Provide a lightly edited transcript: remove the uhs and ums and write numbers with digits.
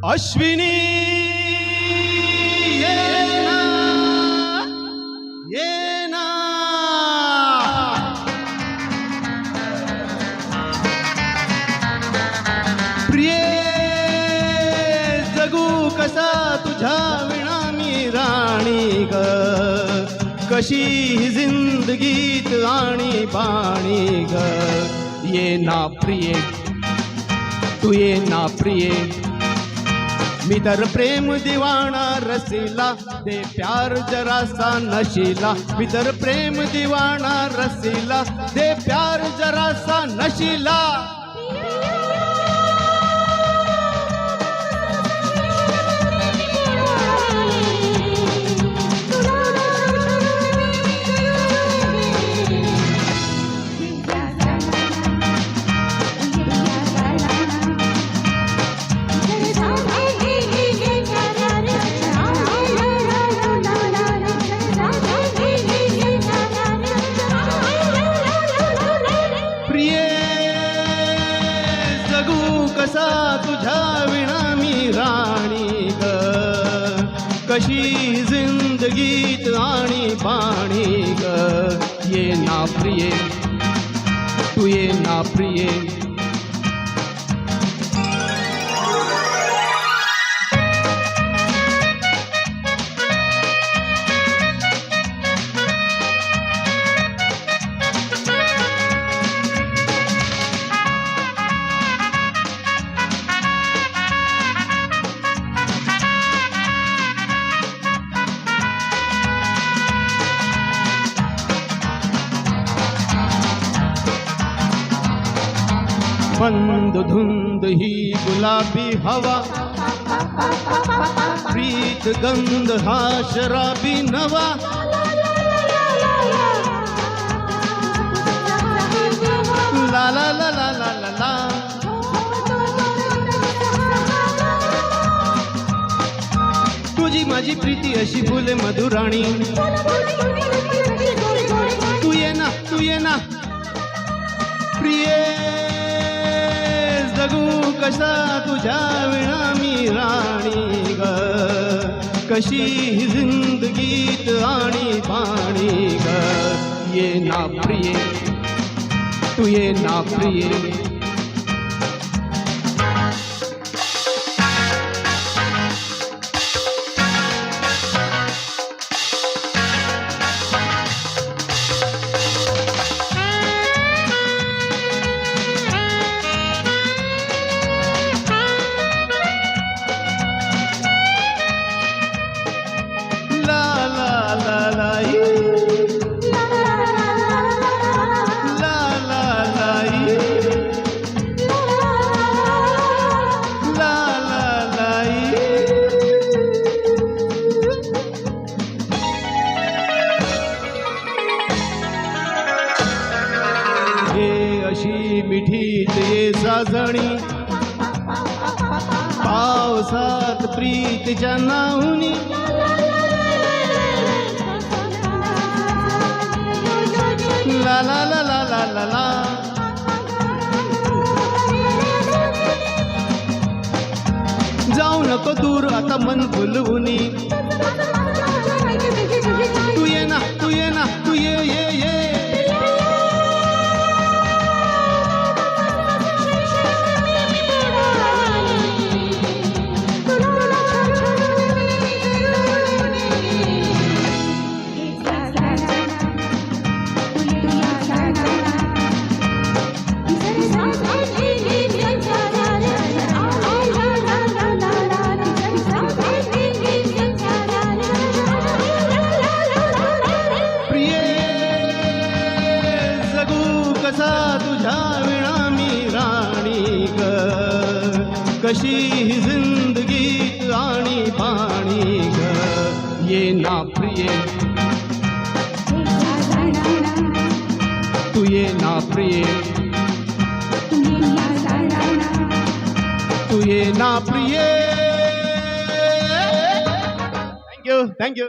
अश्विनी ये ना, ये ना. प्रिये जगू कसा तुझ्या विणा मी राणी ग, कशी ही जिंदगीत आणि पाणी ग. ये ना प्रिये तू ये ना प्रिये, मी तर प्रेम दिवाणा रसीला, दे प्यार जरासा नशीला. मी तर प्रेम दिवाणा रसीला, दे प्यार जरासा नशीला. कसा तुझ्या विणा मी राणी ग, कशी जिंदगीत आणि पाणी ग. ये ना प्रिये तू ये ना प्रिये. मंद धुंद ही गुलाबी हवा, प्रीत गंध हा शराबी नवा. ला ला ला ला ला ला ला. तुझी माझी प्रीती अशी फुले मधुराणी. तू ये ना तू ये ना प्रिये, जगू कसा तुझ्या विणा मी राणी ग, कशी ही जिंदगीत आणि पाणी ग. ये ना प्रिये तू ये ना प्रिये. अशी मिठीत ये साजणी, पावसात प्रीतीच्या नाहुनी. ला ला ला ला ला ला ला. जाऊ नको दूर आता मन फुलवुनी. तू ये ना तू ये ना तू ये ये ये. कसा तुझ्या विणा मी राणी ग, कशी ही जिंदगीत आणि पाणी ग. ये ना प्रिये तू ये ना प्रिये, तू ये ना प्रिये. Thank you thank you.